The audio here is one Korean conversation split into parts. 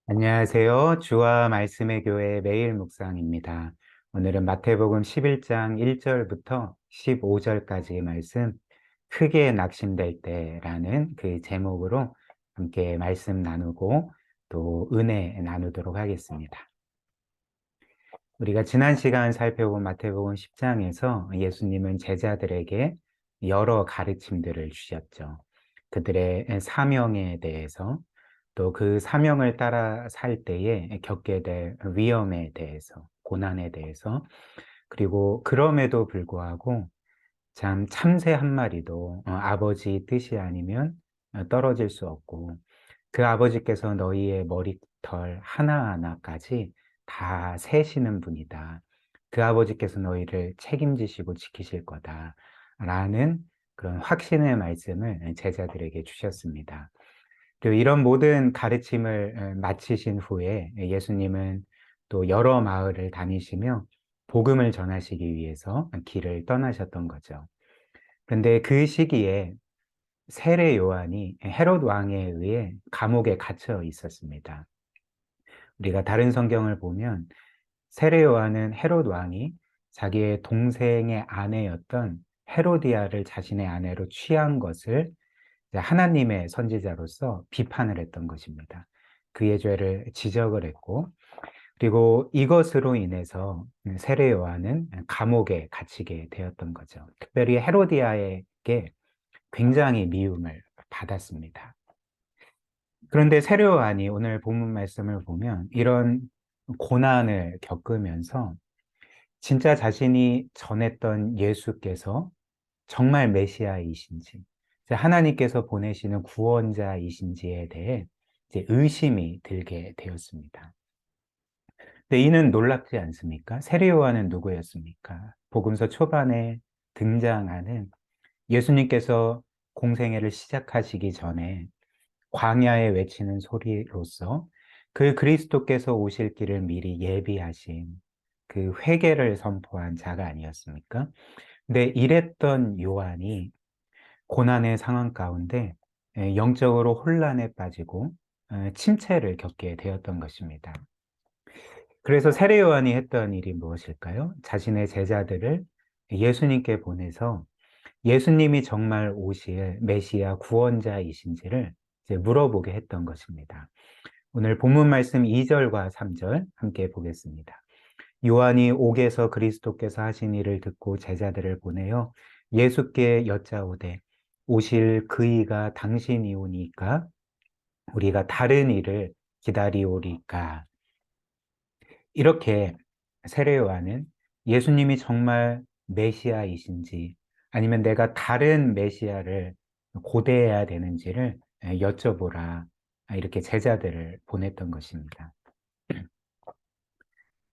안녕하세요. 주와 말씀의 교회 매일 묵상입니다. 오늘은 마태복음 11장 1절부터 15절까지 말씀, 크게 낙심될 때라는 그 제목으로 함께 말씀 나누고 또 은혜 나누도록 하겠습니다. 우리가 지난 시간 살펴본 마태복음 10장에서 예수님은 제자들에게 여러 가르침들을 주셨죠. 그들의 사명에 대해서, 또 그 사명을 따라 살 때에 겪게 될 위험에 대해서, 고난에 대해서, 그리고 그럼에도 불구하고 참 참새 한 마리도 아버지 뜻이 아니면 떨어질 수 없고, 그 아버지께서 너희의 머리털 하나하나까지 다 세시는 분이다. 그 아버지께서 너희를 책임지시고 지키실 거다. 라는 그런 확신의 말씀을 제자들에게 주셨습니다. 그리고 이런 모든 가르침을 마치신 후에 예수님은 또 여러 마을을 다니시며 복음을 전하시기 위해서 길을 떠나셨던 거죠. 그런데 그 시기에 세례 요한이 헤롯 왕에 의해 감옥에 갇혀 있었습니다. 우리가 다른 성경을 보면 세례 요한은 헤롯 왕이 자기의 동생의 아내였던 헤로디아를 자신의 아내로 취한 것을 하나님의 선지자로서 비판을 했던 것입니다. 그의 죄를 지적을 했고, 그리고 이것으로 인해서 세례 요한은 감옥에 갇히게 되었던 거죠. 특별히 헤로디아에게 굉장히 미움을 받았습니다. 그런데 세례 요한이 오늘 본문 말씀을 보면 이런 고난을 겪으면서 진짜 자신이 전했던 예수께서 정말 메시아이신지, 이제 하나님께서 보내시는 구원자이신지에 대해 이제 의심이 들게 되었습니다. 근데 이는 놀랍지 않습니까? 세례 요한은 누구였습니까? 복음서 초반에 등장하는 예수님께서 공생애를 시작하시기 전에 광야에 외치는 소리로서 그 그리스도께서 오실 길을 미리 예비하신 그 회개를 선포한 자가 아니었습니까? 근데 이랬던 요한이 고난의 상황 가운데 영적으로 혼란에 빠지고 침체를 겪게 되었던 것입니다. 그래서 세례 요한이 했던 일이 무엇일까요? 자신의 제자들을 예수님께 보내서 예수님이 정말 오실 메시아 구원자이신지를 이제 물어보게 했던 것입니다. 오늘 본문 말씀 2절과 3절 함께 보겠습니다. 요한이 옥에서 그리스도께서 하신 일을 듣고 제자들을 보내어 예수께 여짜오되 오실 그이가 당신이오니까 우리가 다른 일을 기다리오리까. 이렇게 세례 요한은 예수님이 정말 메시아이신지 아니면 내가 다른 메시아를 고대해야 되는지를 여쭤보라. 이렇게 제자들을 보냈던 것입니다.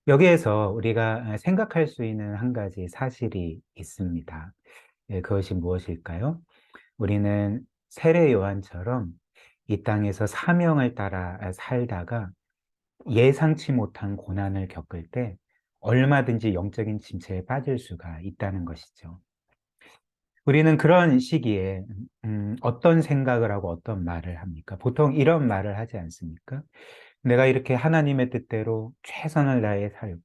여기에서 우리가 생각할 수 있는 한 가지 사실이 있습니다. 그것이 무엇일까요? 우리는 세례 요한처럼 이 땅에서 사명을 따라 살다가 예상치 못한 고난을 겪을 때 얼마든지 영적인 침체에 빠질 수가 있다는 것이죠. 우리는 그런 시기에 어떤 생각을 하고 어떤 말을 합니까? 보통 이런 말을 하지 않습니까? 내가 이렇게 하나님의 뜻대로 최선을 다해 살고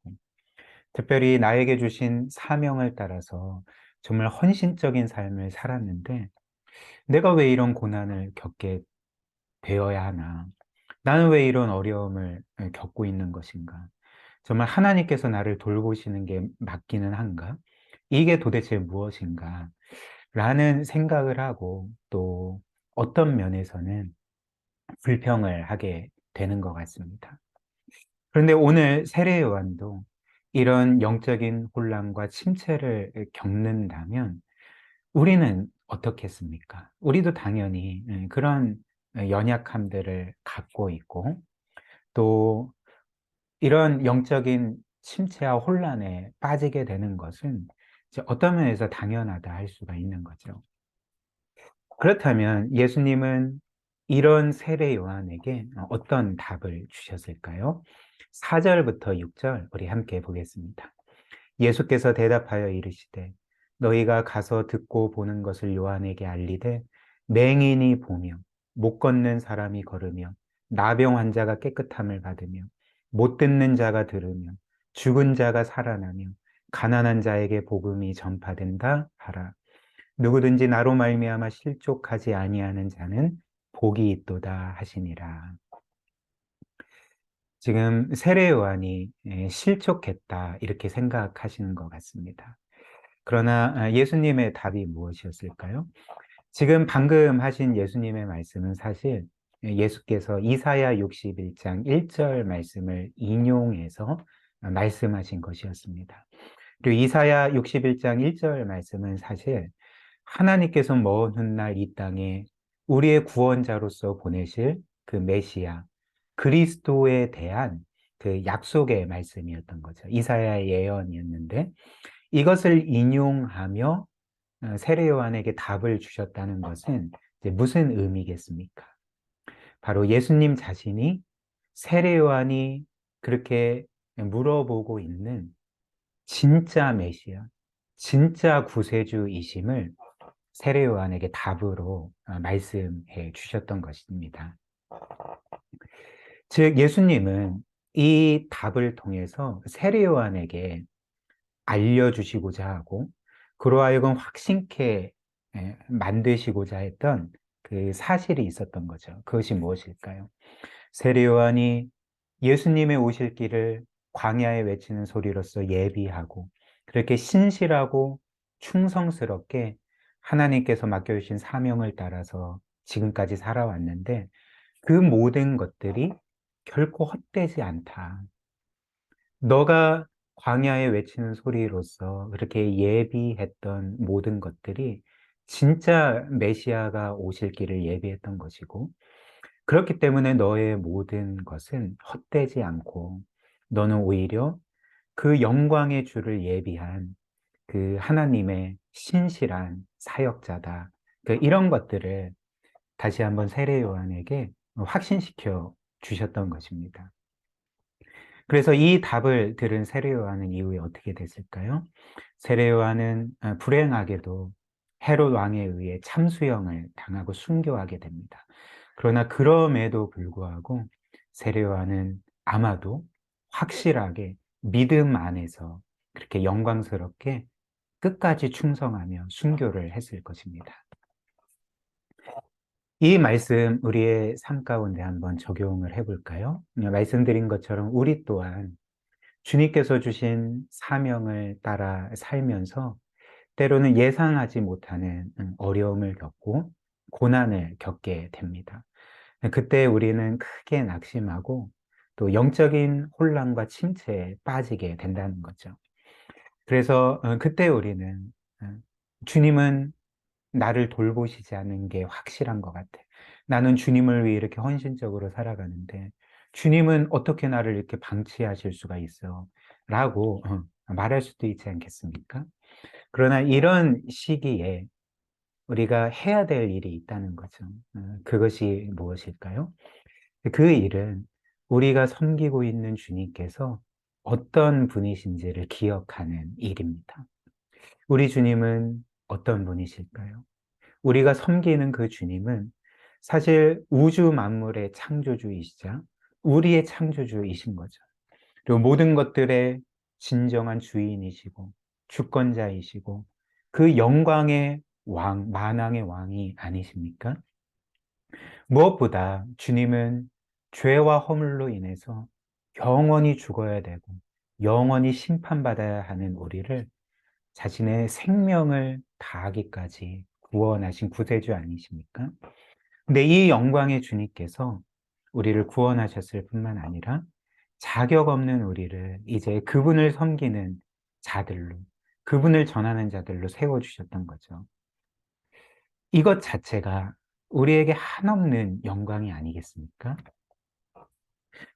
특별히 나에게 주신 사명을 따라서 정말 헌신적인 삶을 살았는데 내가 왜 이런 고난을 겪게 되어야 하나? 나는 왜 이런 어려움을 겪고 있는 것인가? 정말 하나님께서 나를 돌보시는 게 맞기는 한가? 이게 도대체 무엇인가? 라는 생각을 하고 또 어떤 면에서는 불평을 하게 되는 것 같습니다. 그런데 오늘 세례 요한도 이런 영적인 혼란과 침체를 겪는다면 우리는 어떻겠습니까? 우리도 당연히 그런 연약함들을 갖고 있고 또 이런 영적인 침체와 혼란에 빠지게 되는 것은 이제 어떤 면에서 당연하다 할 수가 있는 거죠. 그렇다면 예수님은 이런 세례 요한에게 어떤 답을 주셨을까요? 4절부터 6절 우리 함께 보겠습니다. 예수께서 대답하여 이르시되 너희가 가서 듣고 보는 것을 요한에게 알리되 맹인이 보며 못 걷는 사람이 걸으며 나병 환자가 깨끗함을 받으며 못 듣는 자가 들으며 죽은 자가 살아나며 가난한 자에게 복음이 전파된다 하라. 누구든지 나로 말미암아 실족하지 아니하는 자는 복이 있도다 하시니라. 지금 세례 요한이 실족했다 이렇게 생각하시는 것 같습니다. 그러나 예수님의 답이 무엇이었을까요? 지금 방금 하신 예수님의 말씀은 사실 예수께서 이사야 61장 1절 말씀을 인용해서 말씀하신 것이었습니다. 그리고 이사야 61장 1절 말씀은 사실 하나님께서 먼 훗날 이 땅에 우리의 구원자로서 보내실 그 메시아 그리스도에 대한 그 약속의 말씀이었던 거죠. 이사야의 예언이었는데 이것을 인용하며 세례 요한에게 답을 주셨다는 것은 이제 무슨 의미겠습니까? 바로 예수님 자신이 세례 요한이 그렇게 물어보고 있는 진짜 메시아, 진짜 구세주이심을 세례 요한에게 답으로 말씀해 주셨던 것입니다. 즉 예수님은 이 답을 통해서 세례 요한에게 알려주시고자 하고 그로 하여금 확신케 만드시고자 했던 그 사실이 있었던 거죠. 그것이 무엇일까요? 세례 요한이 예수님의 오실 길을 광야에 외치는 소리로서 예비하고 그렇게 신실하고 충성스럽게 하나님께서 맡겨주신 사명을 따라서 지금까지 살아왔는데 그 모든 것들이 결코 헛되지 않다. 너가 광야에 외치는 소리로서 그렇게 예비했던 모든 것들이 진짜 메시아가 오실 길을 예비했던 것이고 그렇기 때문에 너의 모든 것은 헛되지 않고 너는 오히려 그 영광의 주를 예비한 그 하나님의 신실한 사역자다. 그 이런 것들을 다시 한번 세례 요한에게 확신시켜 주셨던 것입니다. 그래서 이 답을 들은 세례 요한은 이후에 어떻게 됐을까요? 세례 요한은 불행하게도 헤롯 왕에 의해 참수형을 당하고 순교하게 됩니다. 그러나 그럼에도 불구하고 세례 요한은 아마도 확실하게 믿음 안에서 그렇게 영광스럽게 끝까지 충성하며 순교를 했을 것입니다. 이 말씀 우리의 삶 가운데 한번 적용을 해볼까요? 말씀드린 것처럼 우리 또한 주님께서 주신 사명을 따라 살면서 때로는 예상하지 못하는 어려움을 겪고 고난을 겪게 됩니다. 그때 우리는 크게 낙심하고 또 영적인 혼란과 침체에 빠지게 된다는 거죠. 그래서 그때 우리는 주님은 나를 돌보시지 않은 게 확실한 것 같아. 나는 주님을 위해 이렇게 헌신적으로 살아가는데 주님은 어떻게 나를 이렇게 방치하실 수가 있어? 라고 말할 수도 있지 않겠습니까? 그러나 이런 시기에 우리가 해야 될 일이 있다는 거죠. 그것이 무엇일까요? 그 일은 우리가 섬기고 있는 주님께서 어떤 분이신지를 기억하는 일입니다. 우리 주님은 어떤 분이실까요? 우리가 섬기는 그 주님은 사실 우주 만물의 창조주이시자 우리의 창조주이신 거죠. 그리고 모든 것들의 진정한 주인이시고 주권자이시고 그 영광의 왕, 만왕의 왕이 아니십니까? 무엇보다 주님은 죄와 허물로 인해서 영원히 죽어야 되고 영원히 심판받아야 하는 우리를 자신의 생명을 다하기까지 구원하신 구세주 아니십니까? 근데 이 영광의 주님께서 우리를 구원하셨을 뿐만 아니라 자격 없는 우리를 이제 그분을 섬기는 자들로, 그분을 전하는 자들로 세워주셨던 거죠. 이것 자체가 우리에게 한없는 영광이 아니겠습니까?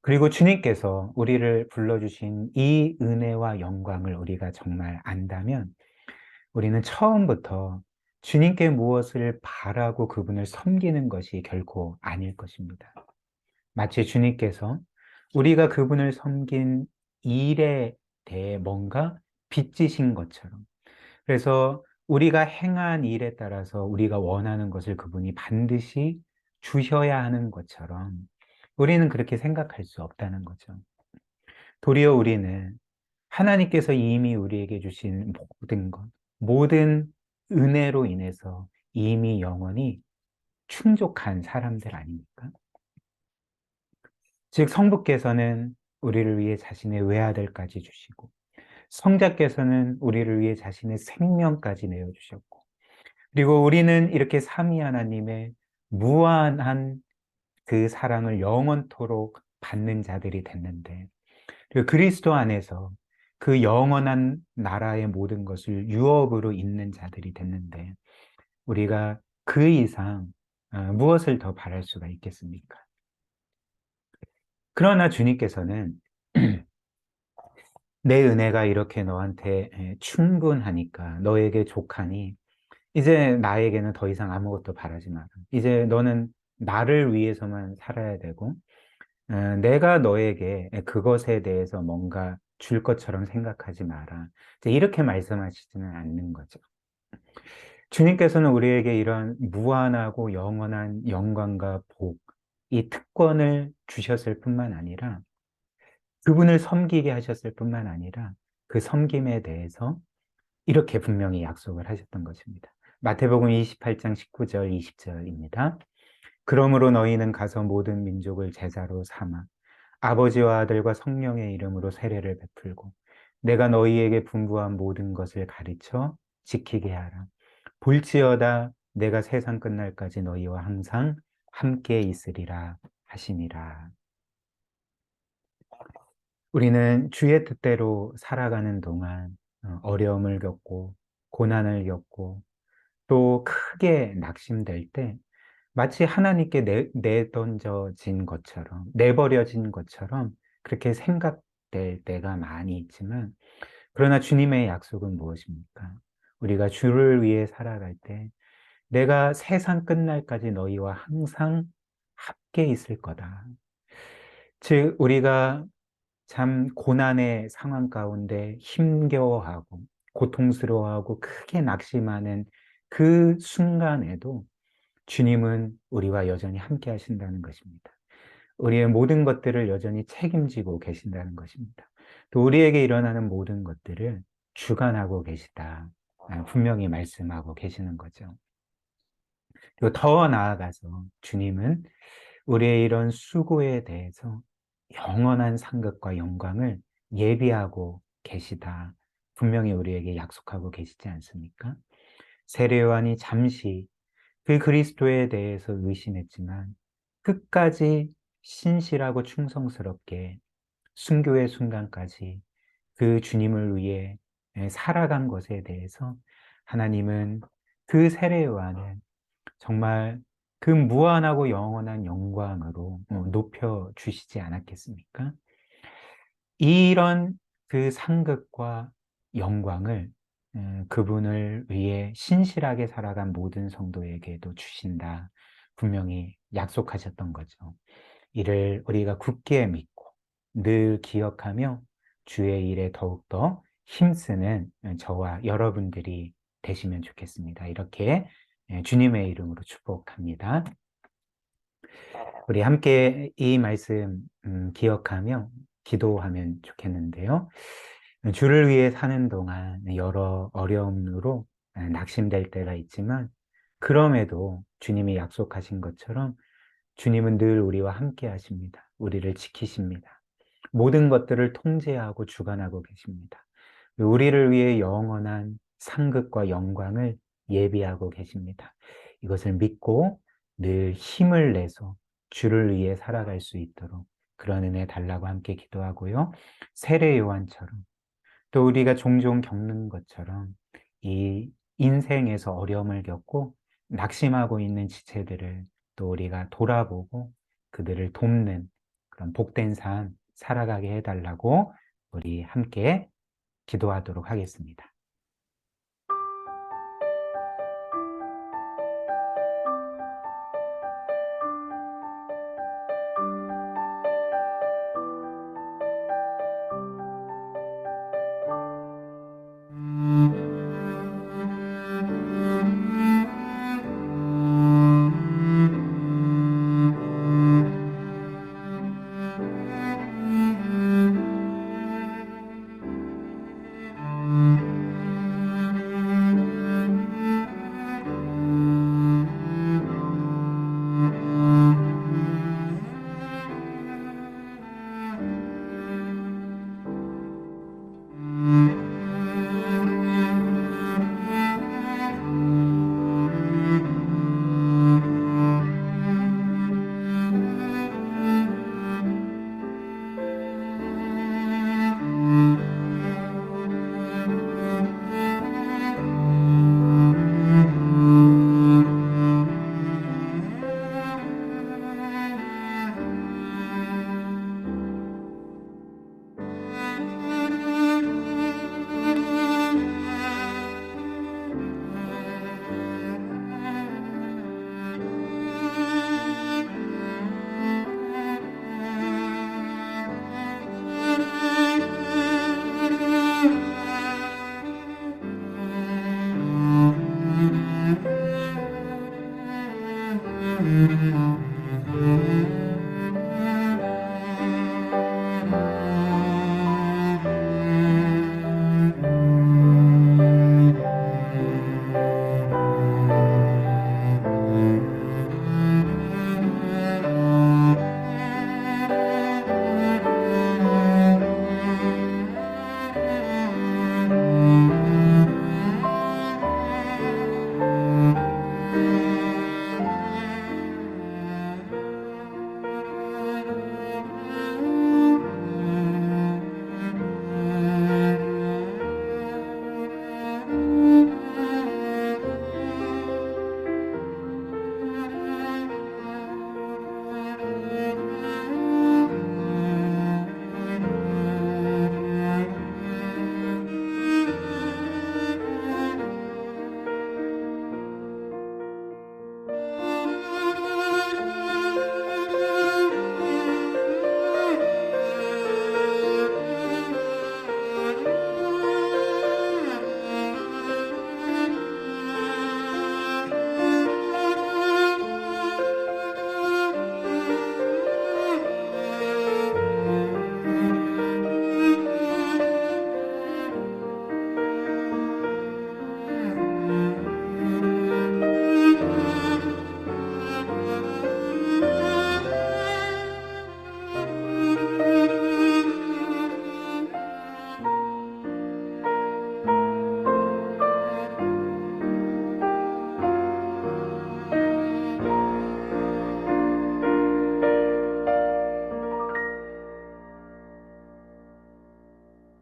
그리고 주님께서 우리를 불러주신 이 은혜와 영광을 우리가 정말 안다면 우리는 처음부터 주님께 무엇을 바라고 그분을 섬기는 것이 결코 아닐 것입니다. 마치 주님께서 우리가 그분을 섬긴 일에 대해 뭔가 빚지신 것처럼 그래서 우리가 행한 일에 따라서 우리가 원하는 것을 그분이 반드시 주셔야 하는 것처럼 우리는 그렇게 생각할 수 없다는 거죠. 도리어 우리는 하나님께서 이미 우리에게 주신 모든 것, 모든 은혜로 인해서 이미 영원히 충족한 사람들 아닙니까? 즉, 성부께서는 우리를 위해 자신의 외아들까지 주시고, 성자께서는 우리를 위해 자신의 생명까지 내어주셨고, 그리고 우리는 이렇게 삼위 하나님의 무한한 그 사랑을 영원토록 받는 자들이 됐는데, 그 그리스도 안에서 그 영원한 나라의 모든 것을 유업으로 잇는 자들이 됐는데, 우리가 그 이상 무엇을 더 바랄 수가 있겠습니까? 그러나 주님께서는 내 은혜가 이렇게 너한테 충분하니까, 너에게 족하니 이제 나에게는 더 이상 아무것도 바라지 마라. 이제 너는 나를 위해서만 살아야 되고, 내가 너에게 그것에 대해서 뭔가 줄 것처럼 생각하지 마라. 이제 이렇게 말씀하시지는 않는 거죠. 주님께서는 우리에게 이런 무한하고 영원한 영광과 복, 이 특권을 주셨을 뿐만 아니라, 그분을 섬기게 하셨을 뿐만 아니라 그 섬김에 대해서 이렇게 분명히 약속을 하셨던 것입니다. 마태복음 28장 19절 20절입니다. 그러므로 너희는 가서 모든 민족을 제자로 삼아 아버지와 아들과 성령의 이름으로 세례를 베풀고 내가 너희에게 분부한 모든 것을 가르쳐 지키게 하라. 볼지어다 내가 세상 끝날까지 너희와 항상 함께 있으리라 하시니라. 우리는 주의 뜻대로 살아가는 동안 어려움을 겪고 고난을 겪고 또 크게 낙심될 때 마치 하나님께 내던져진 것처럼, 내버려진 것처럼 그렇게 생각될 때가 많이 있지만, 그러나 주님의 약속은 무엇입니까? 우리가 주를 위해 살아갈 때 내가 세상 끝날까지 너희와 항상 함께 있을 거다. 즉, 우리가 참 고난의 상황 가운데 힘겨워하고 고통스러워하고 크게 낙심하는 그 순간에도 주님은 우리와 여전히 함께 하신다는 것입니다. 우리의 모든 것들을 여전히 책임지고 계신다는 것입니다. 또 우리에게 일어나는 모든 것들을 주관하고 계시다. 분명히 말씀하고 계시는 거죠. 그리고 더 나아가서 주님은 우리의 이런 수고에 대해서 영원한 상급과 영광을 예비하고 계시다. 분명히 우리에게 약속하고 계시지 않습니까? 세례요한이 잠시 그 그리스도에 대해서 의심했지만 끝까지 신실하고 충성스럽게 순교의 순간까지 그 주님을 위해 살아간 것에 대해서 하나님은 그 세례요한을 정말 그 무한하고 영원한 영광으로 높여 주시지 않았겠습니까? 이런 그 상급과 영광을 그분을 위해 신실하게 살아간 모든 성도에게도 주신다. 분명히 약속하셨던 거죠. 이를 우리가 굳게 믿고 늘 기억하며 주의 일에 더욱더 힘쓰는 저와 여러분들이 되시면 좋겠습니다. 이렇게 주님의 이름으로 축복합니다. 우리 함께 이 말씀 기억하며 기도하면 좋겠는데요. 주를 위해 사는 동안 여러 어려움으로 낙심될 때가 있지만 그럼에도 주님이 약속하신 것처럼 주님은 늘 우리와 함께 하십니다. 우리를 지키십니다. 모든 것들을 통제하고 주관하고 계십니다. 우리를 위해 영원한 상급과 영광을 예비하고 계십니다. 이것을 믿고 늘 힘을 내서 주를 위해 살아갈 수 있도록 그런 은혜 달라고 함께 기도하고요. 세례 요한처럼 또 우리가 종종 겪는 것처럼 이 인생에서 어려움을 겪고 낙심하고 있는 지체들을 또 우리가 돌아보고 그들을 돕는 그런 복된 삶 살아가게 해달라고 우리 함께 기도하도록 하겠습니다.